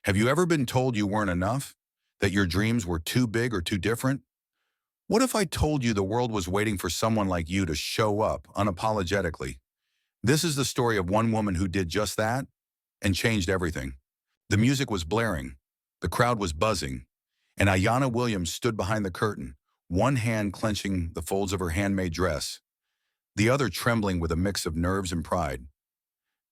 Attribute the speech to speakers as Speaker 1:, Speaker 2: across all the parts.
Speaker 1: Have you ever been told you weren't enough? That your dreams were too big or too different? What if I told you the world was waiting for someone like you to show up unapologetically? This is the story of one woman who did just that and changed everything. The music was blaring, the crowd was buzzing, and Ayana Williams stood behind the curtain, one hand clenching the folds of her handmade dress, the other trembling with a mix of nerves and pride.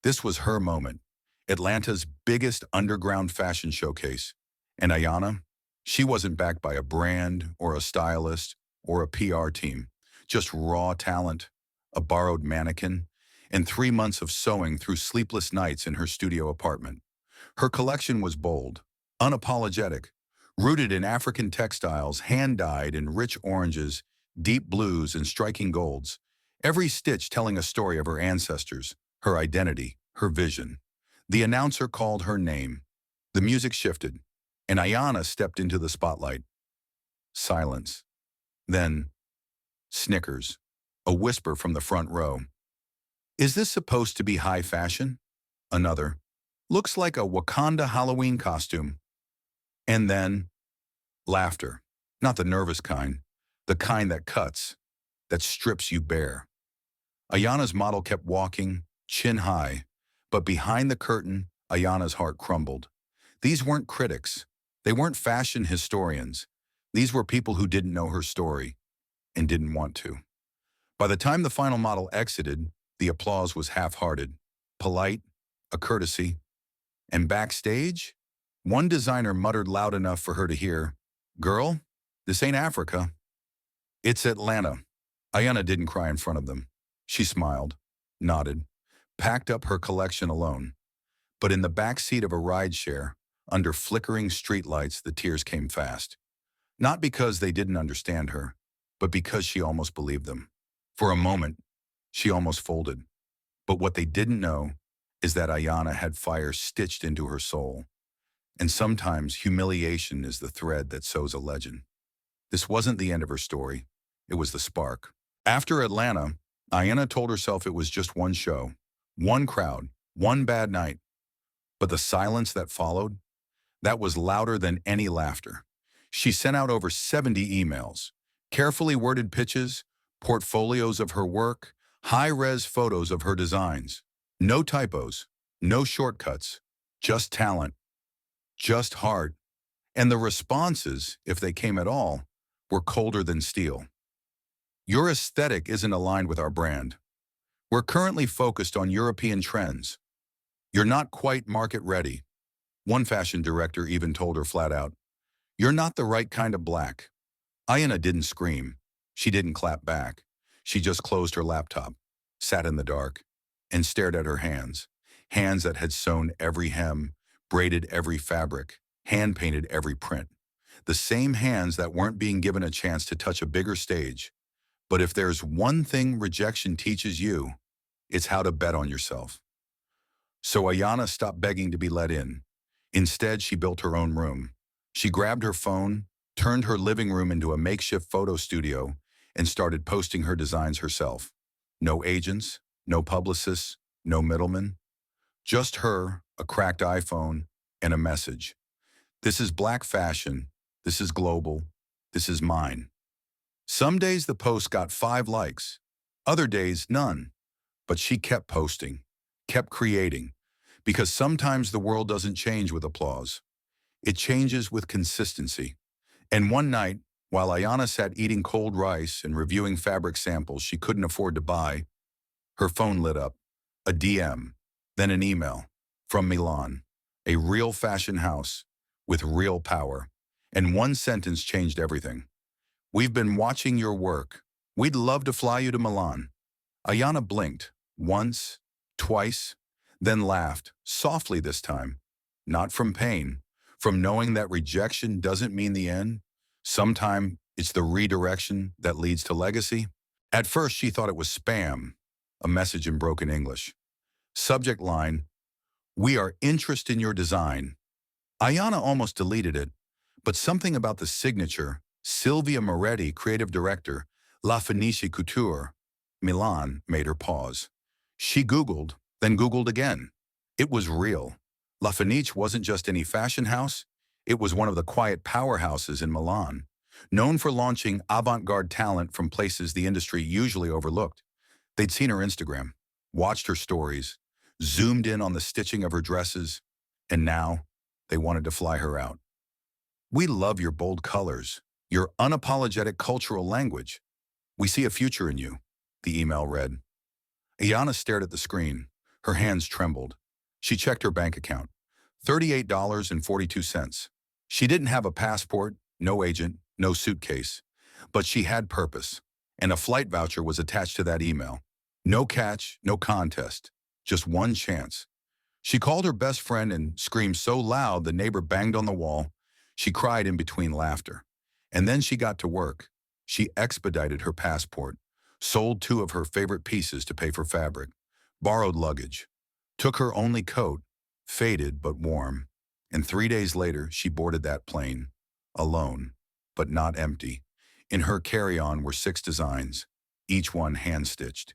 Speaker 1: This was her moment, Atlanta's biggest underground fashion showcase. And Ayana, she wasn't backed by a brand or a stylist or a PR team, just raw talent, a borrowed mannequin, and 3 months of sewing through sleepless nights in her studio apartment. Her collection was bold, unapologetic, rooted in African textiles, hand-dyed in rich oranges, deep blues, and striking golds, every stitch telling a story of her ancestors, her identity, her vision. The announcer called her name. The music shifted, and Ayana stepped into the spotlight. Silence. Then, snickers. A whisper from the front row. Is this supposed to be high fashion? Another. Looks like a Wakanda Halloween costume. And then, laughter. Not the nervous kind, the kind that cuts, that strips you bare. Ayana's model kept walking, chin high, but behind the curtain, Ayana's heart crumbled. These weren't critics. They weren't fashion historians. These were people who didn't know her story and didn't want to. By the time the final model exited, the applause was half-hearted, polite, a courtesy. And backstage, one designer muttered loud enough for her to hear, "Girl, this ain't Africa. It's Atlanta." Ayana didn't cry in front of them. She smiled, nodded, packed up her collection alone. But in the back seat of a rideshare, under flickering streetlights, the tears came fast. Not because they didn't understand her, but because she almost believed them. For a moment, she almost folded. But what they didn't know is that Ayana had fire stitched into her soul. And sometimes humiliation is the thread that sews a legend. This wasn't the end of her story. It was the spark. After Atlanta, Ayana told herself it was just one show, one crowd, one bad night. But the silence that followed, that was louder than any laughter. She sent out over 70 emails, carefully worded pitches, portfolios of her work, high-res photos of her designs. No typos, no shortcuts, just talent, just heart. And the responses, if they came at all, were colder than steel. Your aesthetic isn't aligned with our brand. We're currently focused on European trends. You're not quite market ready. One fashion director even told her flat out, "You're not the right kind of black." Ayana didn't scream. She didn't clap back. She just closed her laptop, sat in the dark, and stared at her hands. Hands that had sewn every hem, braided every fabric, hand-painted every print. The same hands that weren't being given a chance to touch a bigger stage. But if there's one thing rejection teaches you, it's how to bet on yourself. So Ayana stopped begging to be let in. Instead, she built her own room. She grabbed her phone, turned her living room into a makeshift photo studio, and started posting her designs herself. No agents, no publicists, no middlemen. Just her, a cracked iPhone, and a message. This is black fashion. This is global. This is mine. Some days the post got 5 likes. Other days, none. But she kept posting, kept creating, because sometimes the world doesn't change with applause. It changes with consistency. And one night, while Ayana sat eating cold rice and reviewing fabric samples she couldn't afford to buy, her phone lit up. A DM, then an email from Milan, a real fashion house with real power. And one sentence changed everything. "We've been watching your work. We'd love to fly you to Milan." Ayana blinked, once, twice, then laughed, softly this time. Not from pain, from knowing that rejection doesn't mean the end. Sometimes it's the redirection that leads to legacy. At first, she thought it was spam, a message in broken English. Subject line, "We are interested in your design." Ayana almost deleted it, but something about the signature, Silvia Moretti, creative director, La Fenice Couture, Milan, made her pause. She Googled, then Googled again. It was real. La Fenice wasn't just any fashion house, it was one of the quiet powerhouses in Milan, known for launching avant-garde talent from places the industry usually overlooked. They'd seen her Instagram, watched her stories, zoomed in on the stitching of her dresses, and now they wanted to fly her out. We love your bold colors, your unapologetic cultural language. We see a future in you, the email read. Ayana stared at the screen. Her hands trembled. She checked her bank account. $38.42. She didn't have a passport, no agent, no suitcase. But she had purpose, and a flight voucher was attached to that email. No catch, no contest, just one chance. She called her best friend and screamed so loud the neighbor banged on the wall. She cried in between laughter. And then she got to work. She expedited her passport, sold two of her favorite pieces to pay for fabric, borrowed luggage, took her only coat, faded but warm, and 3 days later she boarded that plane, alone, but not empty. In her carry-on were 6 designs, each one hand-stitched,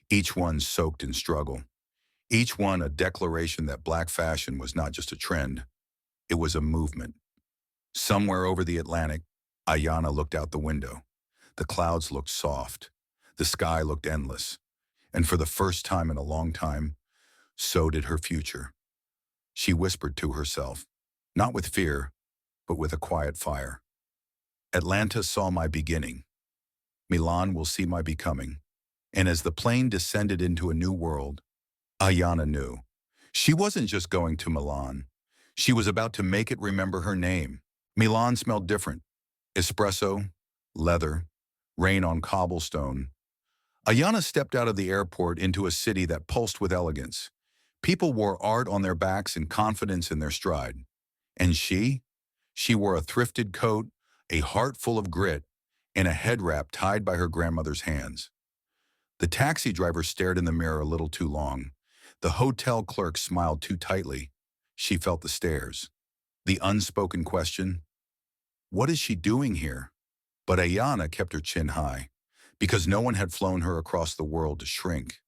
Speaker 1: each one soaked in struggle, each one a declaration that black fashion was not just a trend, it was a movement. Somewhere over the Atlantic, Ayana looked out the window. The clouds looked soft, the sky looked endless, and for the first time in a long time, so did her future. She whispered to herself, not with fear, but with a quiet fire. Atlanta saw my beginning. Milan will see my becoming. And as the plane descended into a new world, Ayana knew. She wasn't just going to Milan. She was about to make it remember her name. Milan smelled different. Espresso, leather, rain on cobblestone. Ayana stepped out of the airport into a city that pulsed with elegance. People wore art on their backs and confidence in their stride. And she wore a thrifted coat, a heart full of grit, and a head wrap tied by her grandmother's hands. The taxi driver stared in the mirror a little too long. The hotel clerk smiled too tightly. She felt the stares. The unspoken question, what is she doing here? But Ayana kept her chin high, because no one had flown her across the world to shrink.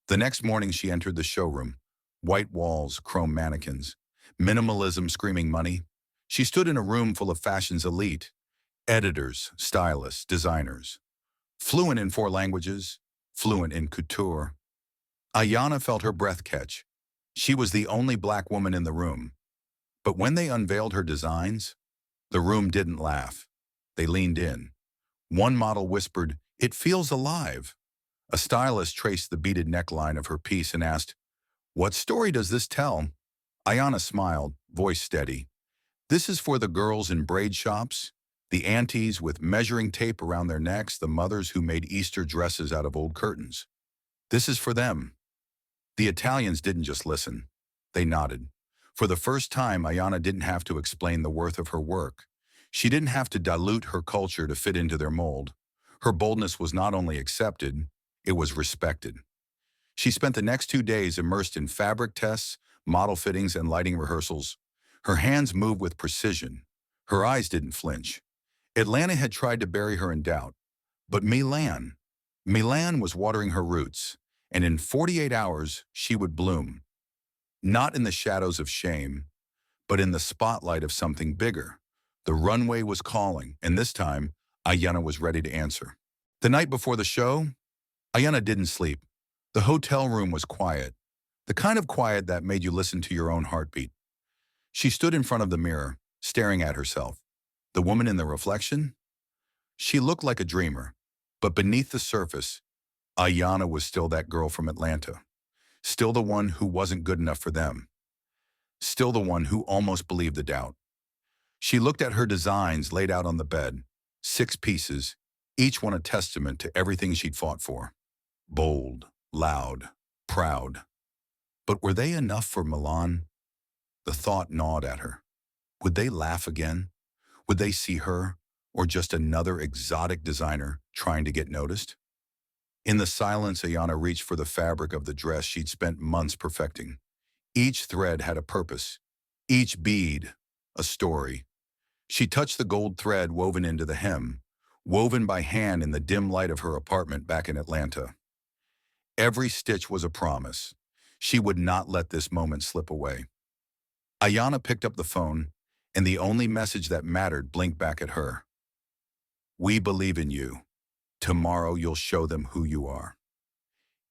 Speaker 1: The next morning she entered the showroom. White walls, chrome mannequins, minimalism screaming money. She stood in a room full of fashion's elite, editors, stylists, designers. Fluent in 4 languages, fluent in couture. Ayana felt her breath catch. She was the only black woman in the room. But when they unveiled her designs, the room didn't laugh. They leaned in. One model whispered, "It feels alive." A stylist traced the beaded neckline of her piece and asked, "What story does this tell?" Ayana smiled, voice steady. "This is for the girls in braid shops, the aunties with measuring tape around their necks, the mothers who made Easter dresses out of old curtains. This is for them." The Italians didn't just listen. They nodded. For the first time, Ayana didn't have to explain the worth of her work. She didn't have to dilute her culture to fit into their mold. Her boldness was not only accepted, it was respected. She spent the next 2 days immersed in fabric tests, model fittings, and lighting rehearsals. Her hands moved with precision. Her eyes didn't flinch. Atlanta had tried to bury her in doubt. But Milan was watering her roots, and in 48 hours, she would bloom. Not in the shadows of shame, but in the spotlight of something bigger. The runway was calling, and this time, Ayana was ready to answer. The night before the show, Ayana didn't sleep. The hotel room was quiet, the kind of quiet that made you listen to your own heartbeat. She stood in front of the mirror, staring at herself. The woman in the reflection? She looked like a dreamer, but beneath the surface, Ayana was still that girl from Atlanta. Still the one who wasn't good enough for them. Still the one who almost believed the doubt. She looked at her designs laid out on the bed, 6 pieces, each one a testament to everything she'd fought for. Bold, loud, proud. But were they enough for Milan? The thought gnawed at her. Would they laugh again? Would they see her, or just another exotic designer trying to get noticed? In the silence, Ayana reached for the fabric of the dress she'd spent months perfecting. Each thread had a purpose, each bead a story. She touched the gold thread woven into the hem, woven by hand in the dim light of her apartment back in Atlanta. Every stitch was a promise. She would not let this moment slip away. Ayana picked up the phone, and the only message that mattered blinked back at her. "We believe in you. Tomorrow you'll show them who you are."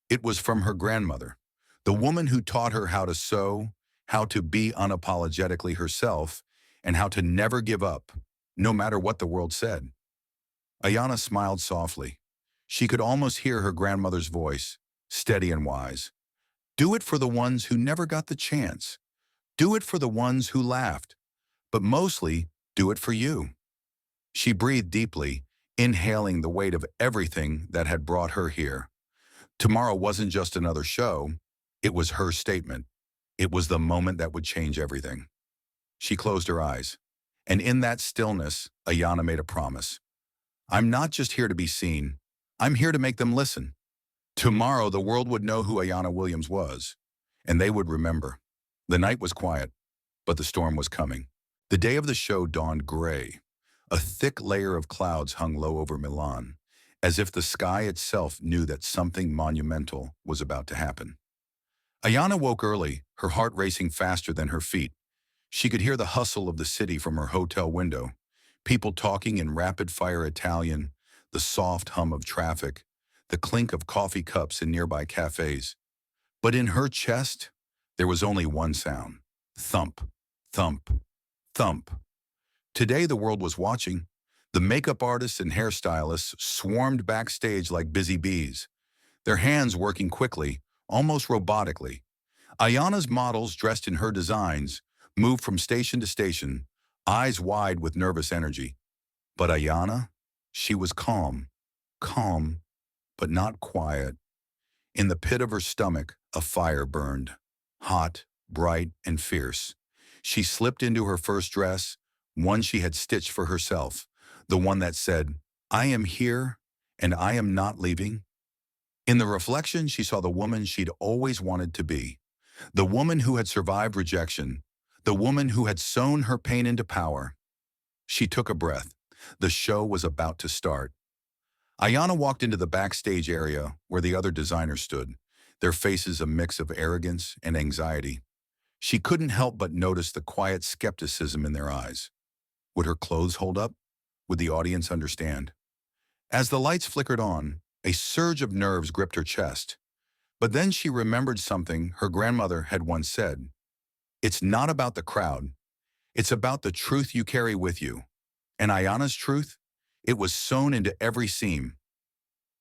Speaker 1: It was from her grandmother, the woman who taught her how to sew, how to be unapologetically herself, and how to never give up, no matter what the world said. Ayana smiled softly. She could almost hear her grandmother's voice, steady and wise. "Do it for the ones who never got the chance. Do it for the ones who laughed. But mostly, do it for you." She breathed deeply, inhaling the weight of everything that had brought her here. Tomorrow wasn't just another show. It was her statement. It was the moment that would change everything. She closed her eyes. And in that stillness, Ayana made a promise. "I'm not just here to be seen. I'm here to make them listen." Tomorrow, the world would know who Ayana Williams was, and they would remember. The night was quiet, but the storm was coming. The day of the show dawned gray. A thick layer of clouds hung low over Milan, as if the sky itself knew that something monumental was about to happen. Ayana woke early, her heart racing faster than her feet. She could hear the hustle of the city from her hotel window, people talking in rapid-fire Italian, the soft hum of traffic, the clink of coffee cups in nearby cafes. But in her chest, there was only one sound: thump, thump, thump. Today the world was watching. The makeup artists and hairstylists swarmed backstage like busy bees, their hands working quickly, almost robotically. Ayana's models, dressed in her designs, moved from station to station, eyes wide with nervous energy. But Ayana, she was calm, calm, but not quiet. In the pit of her stomach, a fire burned, hot, bright, and fierce. She slipped into her first dress, one she had stitched for herself, the one that said, "I am here, and I am not leaving." In the reflection, she saw the woman she'd always wanted to be, the woman who had survived rejection, the woman who had sewn her pain into power. She took a breath. The show was about to start. Ayana walked into the backstage area where the other designers stood, their faces a mix of arrogance and anxiety. She couldn't help but notice the quiet skepticism in their eyes. Would her clothes hold up? Would the audience understand? As the lights flickered on, a surge of nerves gripped her chest. But then she remembered something her grandmother had once said. "It's not about the crowd. It's about the truth you carry with you." And Ayana's truth? It was sewn into every seam.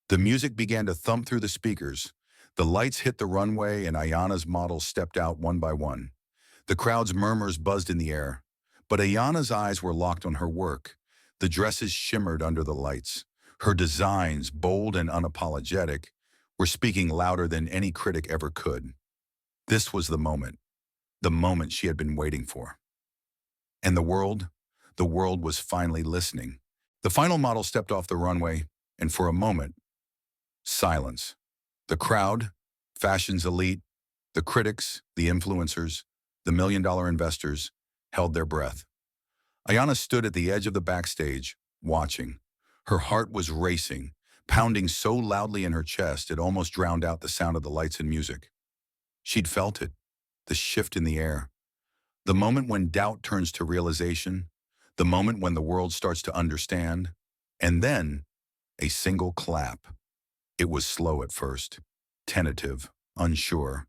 Speaker 1: The music began to thump through the speakers. The lights hit the runway and Ayana's models stepped out one by one. The crowd's murmurs buzzed in the air. But Ayana's eyes were locked on her work. The dresses shimmered under the lights. Her designs, bold and unapologetic, were speaking louder than any critic ever could. This was the moment she had been waiting for. And the world was finally listening. The final model stepped off the runway, and for a moment, silence. The crowd, fashion's elite, the critics, the influencers, the million-dollar investors, held their breath. Ayana stood at the edge of the backstage, watching. Her heart was racing, pounding so loudly in her chest it almost drowned out the sound of the lights and music. She'd felt it, the shift in the air. The moment when doubt turns to realization, the moment when the world starts to understand, and then a single clap. It was slow at first, tentative, unsure,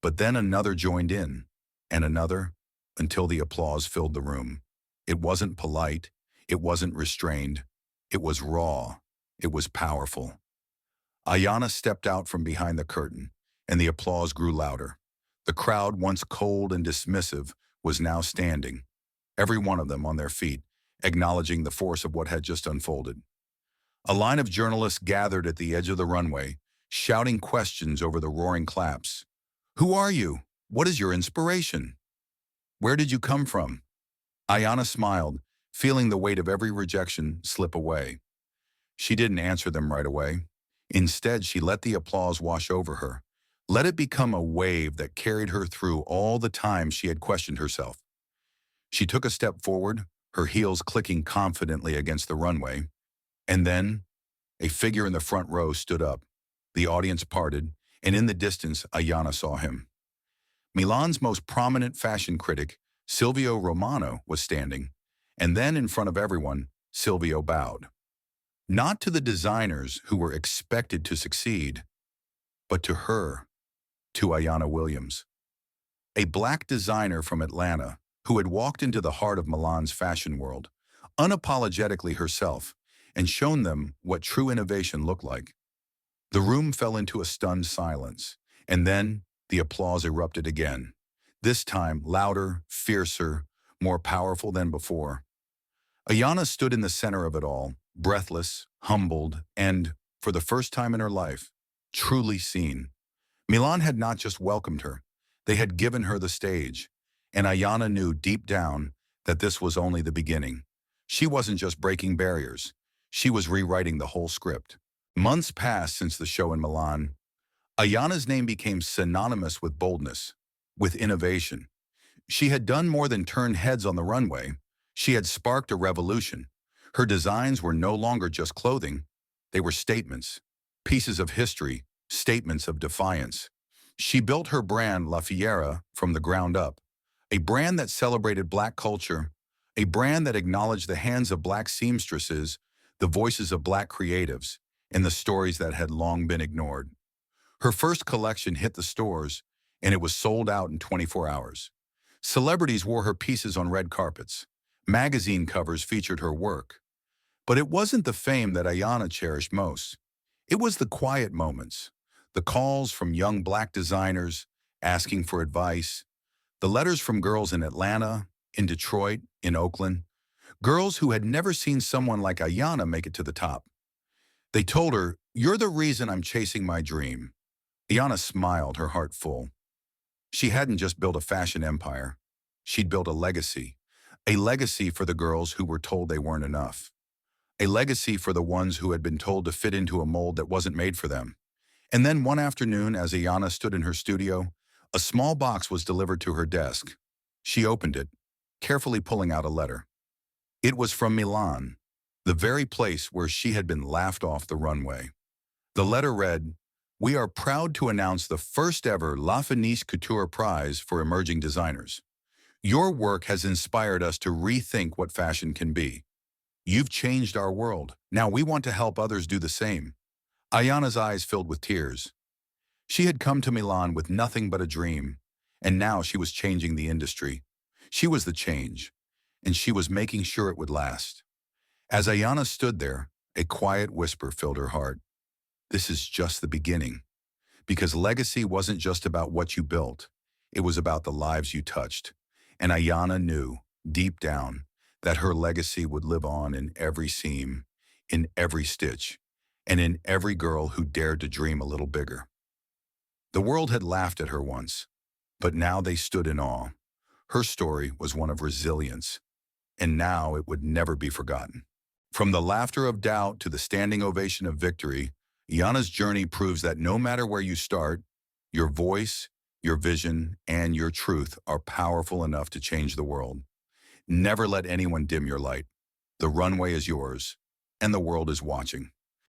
Speaker 1: but then another joined in, and another, until the applause filled the room. It wasn't polite, it wasn't restrained, it was raw, it was powerful. Ayana stepped out from behind the curtain, and the applause grew louder. The crowd, once cold and dismissive, was now standing, every one of them on their feet, acknowledging the force of what had just unfolded. A line of journalists gathered at the edge of the runway, shouting questions over the roaring claps. "Who are you? What is your inspiration? Where did you come from?" Ayana smiled, feeling the weight of every rejection slip away. She didn't answer them right away. Instead, she let the applause wash over her. Let it become a wave that carried her through all the times she had questioned herself. She took a step forward, her heels clicking confidently against the runway. And then, a figure in the front row stood up. The audience parted, and in the distance, Ayana saw him. Milan's most prominent fashion critic, Silvio Romano was standing, and then in front of everyone, Silvio bowed. Not to the designers who were expected to succeed, but to her, to Ayana Williams, a black designer from Atlanta who had walked into the heart of Milan's fashion world, unapologetically herself, and shown them what true innovation looked like. The room fell into a stunned silence, and then the applause erupted again, this time louder, fiercer, more powerful than before. Ayana stood in the center of it all, breathless, humbled, and, for the first time in her life, truly seen. Milan had not just welcomed her, they had given her the stage, and Ayana knew deep down that this was only the beginning. She wasn't just breaking barriers, she was rewriting the whole script. Months passed since the show in Milan. Ayana's name became synonymous with boldness, with innovation. She had done more than turn heads on the runway. She had sparked a revolution. Her designs were no longer just clothing. They were statements, pieces of history, statements of defiance. She built her brand La Fiera from the ground up, a brand that celebrated Black culture, a brand that acknowledged the hands of Black seamstresses, the voices of Black creatives, and the stories that had long been ignored. Her first collection hit the stores, and it was sold out in 24 hours. Celebrities wore her pieces on red carpets. Magazine covers featured her work. But it wasn't the fame that Ayana cherished most. It was the quiet moments, the calls from young Black designers asking for advice, the letters from girls in Atlanta, in Detroit, in Oakland, girls who had never seen someone like Ayana make it to the top. They told her, "You're the reason I'm chasing my dream." Ayana smiled, her heart full. She hadn't just built a fashion empire. She'd built a legacy for the girls who were told they weren't enough, a legacy for the ones who had been told to fit into a mold that wasn't made for them. And then one afternoon, as Ayana stood in her studio, a small box was delivered to her desk. She opened it, carefully pulling out a letter. It was from Milan, the very place where she had been laughed off the runway. The letter read, "We are proud to announce the first ever La Fenice Couture Prize for emerging designers. Your work has inspired us to rethink what fashion can be. You've changed our world. Now we want to help others do the same." Ayana's eyes filled with tears. She had come to Milan with nothing but a dream, and now she was changing the industry. She was the change, and she was making sure it would last. As Ayana stood there, a quiet whisper filled her heart. This is just the beginning. Because legacy wasn't just about what you built. It was about the lives you touched. And Ayana knew, deep down, that her legacy would live on in every seam, in every stitch, and in every girl who dared to dream a little bigger. The world had laughed at her once, but now they stood in awe. Her story was one of resilience, and now it would never be forgotten. From the laughter of doubt to the standing ovation of victory, Ayana's journey proves that no matter where you start, your voice, your vision, and your truth are powerful enough to change the world. Never let anyone dim your light. The runway is yours, and the world is watching.